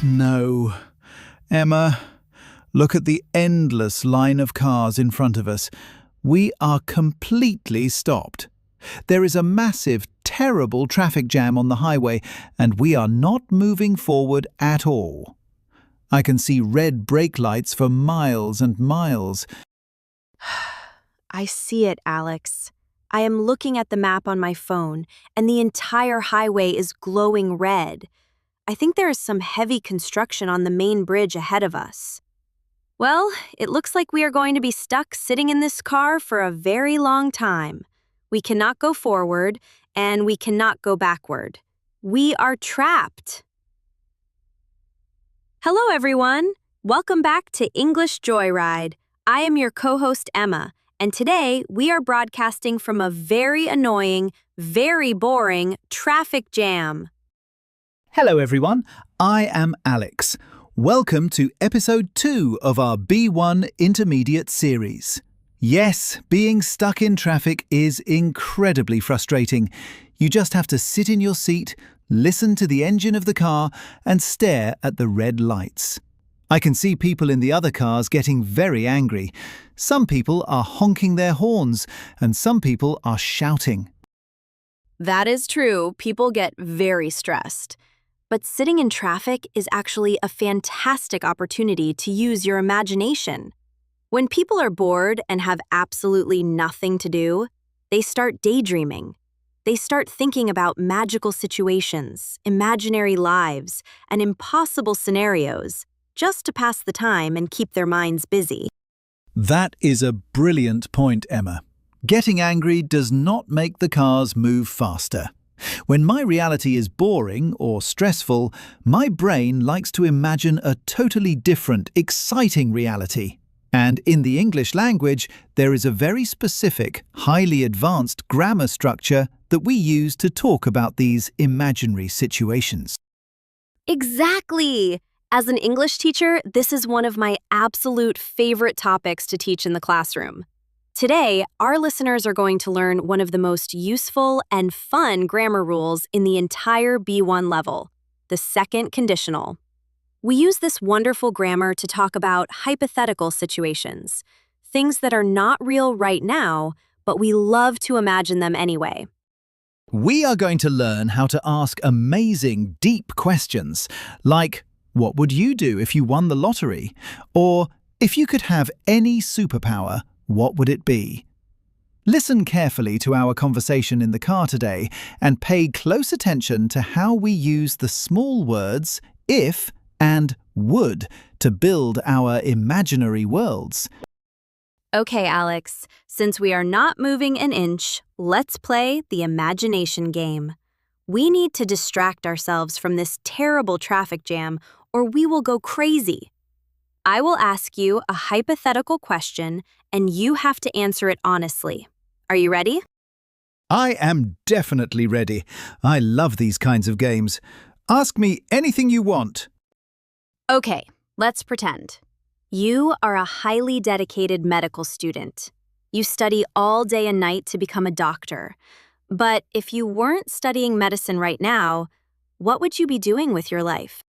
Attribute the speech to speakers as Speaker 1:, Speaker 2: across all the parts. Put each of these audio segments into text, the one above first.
Speaker 1: No. Emma, look at the endless line of cars in front of us. We are completely stopped. There is a massive, terrible traffic jam on the highway, and we are not moving forward at all. I can see red brake lights for miles and miles.
Speaker 2: I see it, Alex. I am looking at the map on my phone, and the entire highway is glowing red. I think there is some heavy construction on the main bridge ahead of us. Well, it looks like we are going to be stuck sitting in this car for a very long time. We cannot go forward, and we cannot go backward. We are trapped. Hello, everyone. Welcome back to English Joyride. I am your co-host, Emma, and today we are broadcasting from a very annoying, very boring traffic jam.
Speaker 1: Hello everyone, I am Alex. Welcome to episode 2 of our B1 Intermediate series. Yes, being stuck in traffic is incredibly frustrating. You just have to sit in your seat, listen to the engine of the car, and stare at the red lights. I can see people in the other cars getting very angry. Some people are honking their horns, and some people are shouting.
Speaker 2: That is true. People get very stressed. But sitting in traffic is actually a fantastic opportunity to use your imagination. When people are bored and have absolutely nothing to do, they start daydreaming. They start thinking about magical situations, imaginary lives, and impossible scenarios, just to pass the time and keep their minds busy.
Speaker 1: That is a brilliant point, Emma. Getting angry does not make the cars move faster. When my reality is boring or stressful, my brain likes to imagine a totally different, exciting reality. And in the English language, there is a very specific, highly advanced grammar structure that we use to talk about these imaginary situations.
Speaker 2: Exactly! As an English teacher, this is one of my absolute favorite topics to teach in the classroom. Today, our listeners are going to learn one of the most useful and fun grammar rules in the entire B1 level, the second conditional. We use this wonderful grammar to talk about hypothetical situations, things that are not real right now, but we love to imagine them anyway.
Speaker 1: We are going to learn how to ask amazing, deep questions, like, what would you do if you won the lottery? Or, if you could have any superpower, what would it be? Listen carefully to our conversation in the car today and pay close attention to how we use the small words if and would to build our imaginary worlds.
Speaker 2: Okay, Alex, since we are not moving an inch, let's play the imagination game. We need to distract ourselves from this terrible traffic jam or we will go crazy. I will ask you a hypothetical question and you have to answer it honestly. Are you ready?
Speaker 1: I am definitely ready. I love these kinds of games. Ask me anything you want.
Speaker 2: Okay, let's pretend. You are a highly dedicated medical student. You study all day and night to become a doctor. But if you weren't studying medicine right now, what would you be doing with your life?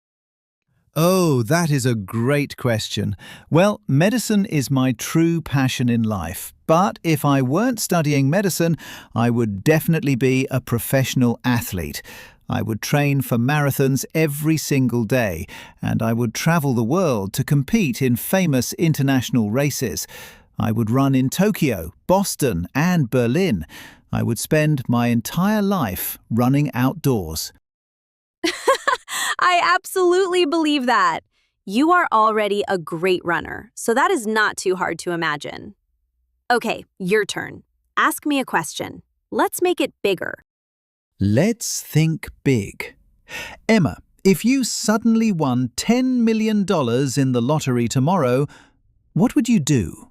Speaker 1: Oh, that is a great question. Well, medicine is my true passion in life. But if I weren't studying medicine, I would definitely be a professional athlete. I would train for marathons every single day, and I would travel the world to compete in famous international races. I would run in Tokyo, Boston, and Berlin. I would spend my entire life running outdoors.
Speaker 2: I absolutely believe that. You are already a great runner, so that is not too hard to imagine. Okay, your turn. Ask me a question. Let's make it bigger.
Speaker 1: Let's think big. Emma, if you suddenly won $10 million in the lottery tomorrow, what would you do?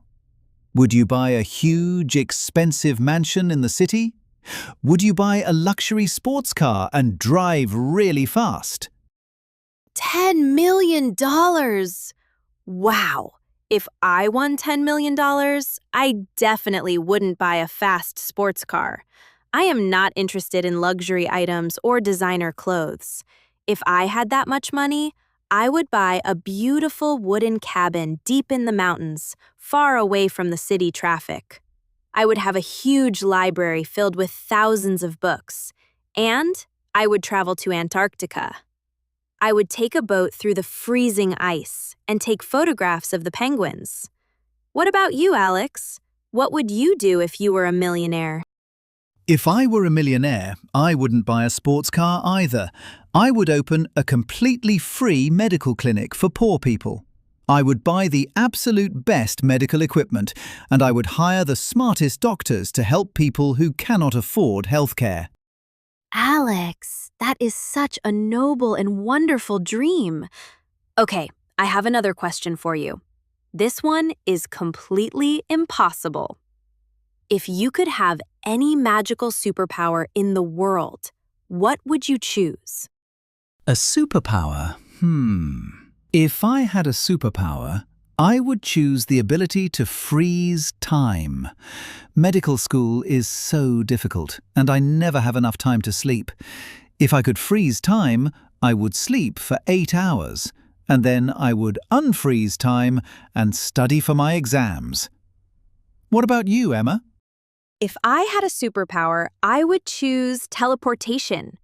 Speaker 1: Would you buy a huge, expensive mansion in the city? Would you buy a luxury sports car and drive really fast?
Speaker 2: $10 million! Wow! If I won $10 million, I definitely wouldn't buy a fast sports car. I am not interested in luxury items or designer clothes. If I had that much money, I would buy a beautiful wooden cabin deep in the mountains, far away from the city traffic. I would have a huge library filled with thousands of books, and I would travel to Antarctica. I would take a boat through the freezing ice and take photographs of the penguins. What about you, Alex? What would you do if you were a millionaire?
Speaker 1: If I were a millionaire, I wouldn't buy a sports car either. I would open a completely free medical clinic for poor people. I would buy the absolute best medical equipment, and I would hire the smartest doctors to help people who cannot afford healthcare.
Speaker 2: Alex, that is such a noble and wonderful dream. Okay, I have another question for you. This one is completely impossible. If you could have any magical superpower in the world, what would you choose?
Speaker 1: A superpower? If I had a superpower, I would choose the ability to freeze time. Medical school is so difficult, and I never have enough time to sleep. If I could freeze time, I would sleep for 8 hours, and then I would unfreeze time and study for my exams. What about you, Emma?
Speaker 2: If I had a superpower, I would choose teleportation.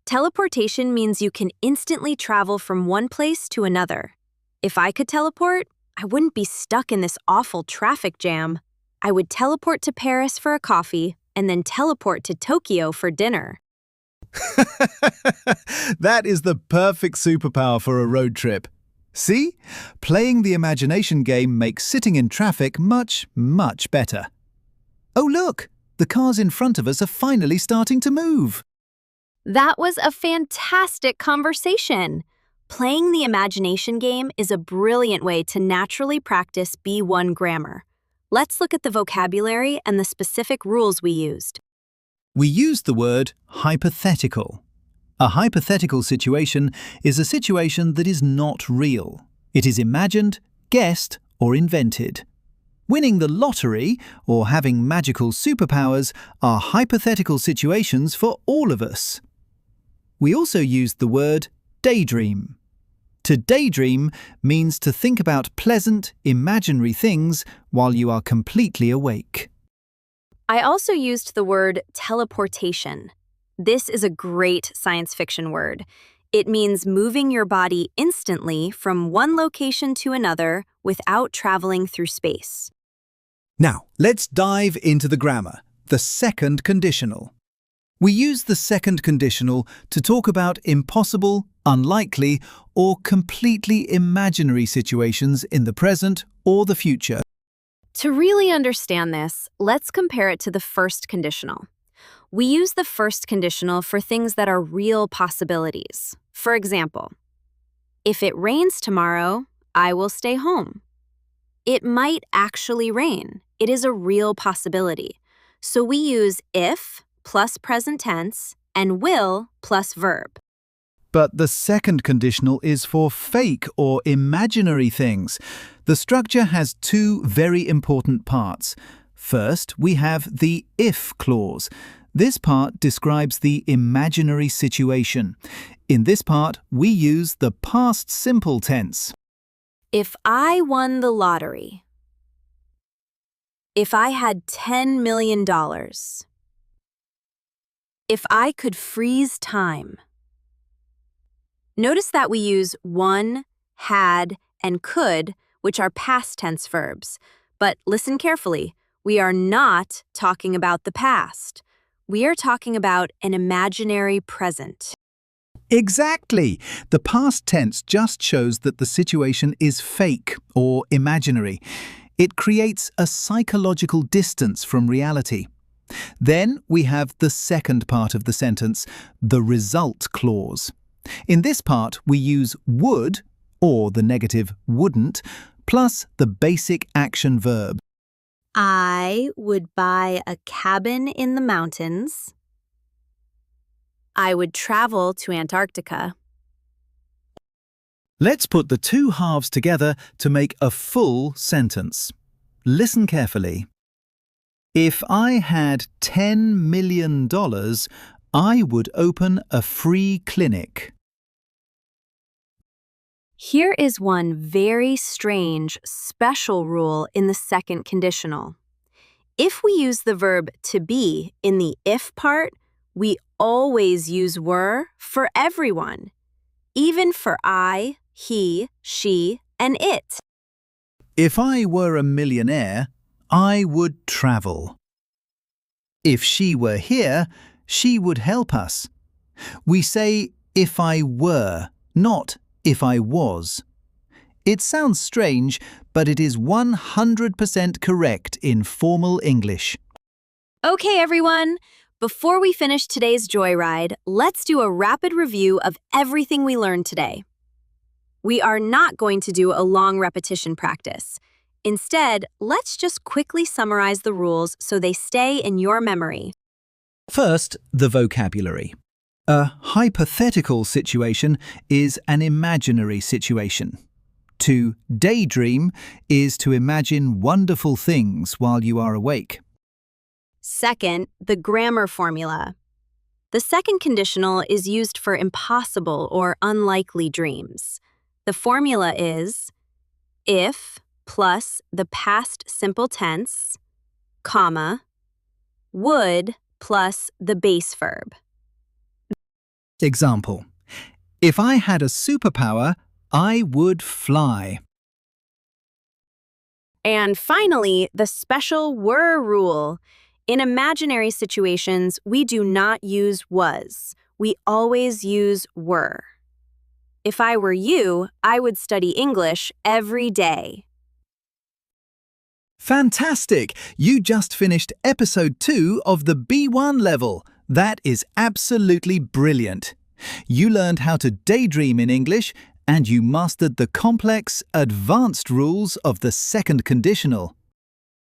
Speaker 2: Teleportation means you can instantly travel from one place to another. If I could teleport, I wouldn't be stuck in this awful traffic jam. I would teleport to Paris for a coffee and then teleport to Tokyo for dinner.
Speaker 1: That is the perfect superpower for a road trip. See? Playing the imagination game makes sitting in traffic much, much better. Oh, look! The cars in front of us are finally starting to move.
Speaker 2: That was a fantastic conversation. Playing the imagination game is a brilliant way to naturally practice B1 grammar. Let's look at the vocabulary and the specific rules we used.
Speaker 1: We used the word hypothetical. A hypothetical situation is a situation that is not real. It is imagined, guessed, or invented. Winning the lottery or having magical superpowers are hypothetical situations for all of us. We also used the word daydream. To daydream means to think about pleasant, imaginary things while you are completely awake.
Speaker 2: I also used the word teleportation. This is a great science fiction word. It means moving your body instantly from one location to another without traveling through space.
Speaker 1: Now, let's dive into the grammar, the second conditional. We use the second conditional to talk about impossible, unlikely, or completely imaginary situations in the present or the future.
Speaker 2: To really understand this, let's compare it to the first conditional. We use the first conditional for things that are real possibilities. For example, if it rains tomorrow, I will stay home. It might actually rain. It is a real possibility. So we use if plus present tense and will plus verb.
Speaker 1: But the second conditional is for fake or imaginary things. The structure has two very important parts. First, we have the if clause. This part describes the imaginary situation. In this part, we use the past simple tense.
Speaker 2: If I won the lottery. If I had $10 million. If I could freeze time. Notice that we use won, had, and could, which are past tense verbs. But listen carefully, we are not talking about the past. We are talking about an imaginary present.
Speaker 1: Exactly! The past tense just shows that the situation is fake or imaginary. It creates a psychological distance from reality. Then we have the second part of the sentence, the result clause. In this part, we use would, or the negative wouldn't, plus the basic action verb.
Speaker 2: I would buy a cabin in the mountains. I would travel to Antarctica.
Speaker 1: Let's put the two halves together to make a full sentence. Listen carefully. If I had $10 million, I would open a free clinic.
Speaker 2: Here is one very strange, special rule in the second conditional. If we use the verb to be in the if part, we always use were for everyone, even for I, he, she, and it.
Speaker 1: If I were a millionaire, I would travel. If she were here, she would help us. We say if I were, not if I was. It sounds strange, but it is 100% correct in formal English.
Speaker 2: Okay, everyone. Before we finish today's Joyride, let's do a rapid review of everything we learned today. We are not going to do a long repetition practice. Instead, let's just quickly summarize the rules so they stay in your memory.
Speaker 1: First, the vocabulary. A hypothetical situation is an imaginary situation. To daydream is to imagine wonderful things while you are awake.
Speaker 2: Second, the grammar formula. The second conditional is used for impossible or unlikely dreams. The formula is if plus the past simple tense, comma, would plus the base verb.
Speaker 1: Example. If I had a superpower, I would fly.
Speaker 2: And finally, the special were rule. In imaginary situations, we do not use was. We always use were. If I were you, I would study English every day.
Speaker 1: Fantastic! You just finished episode 2 of the B1 level. That is absolutely brilliant. You learned how to daydream in English, and you mastered the complex, advanced rules of the second conditional.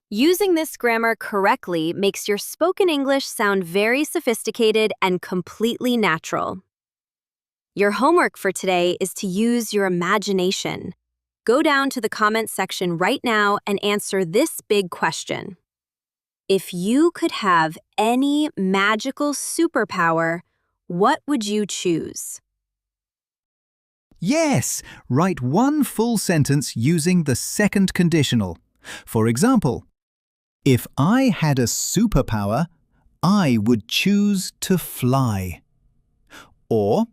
Speaker 2: Using this grammar correctly makes your spoken English sound very sophisticated and completely natural. Your homework for today is to use your imagination. Go down to the comments section right now and answer this big question. If you could have any magical superpower, what would you choose?
Speaker 1: Yes! Write one full sentence using the second conditional. For example, if I had a superpower, I would choose to fly. Or,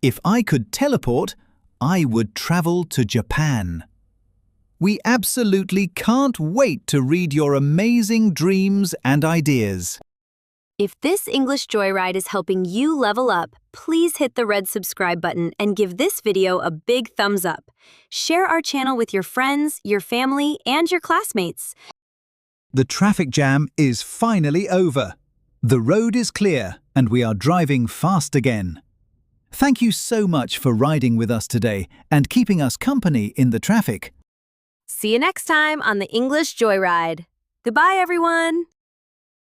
Speaker 1: if I could teleport, I would travel to Japan. We absolutely can't wait to read your amazing dreams and ideas.
Speaker 2: If this English Joyride is helping you level up, please hit the red subscribe button and give this video a big thumbs up. Share our channel with your friends, your family, and your classmates.
Speaker 1: The traffic jam is finally over. The road is clear and we are driving fast again. Thank you so much for riding with us today and keeping us company in the traffic.
Speaker 2: See you next time on the English Joyride. Goodbye, everyone.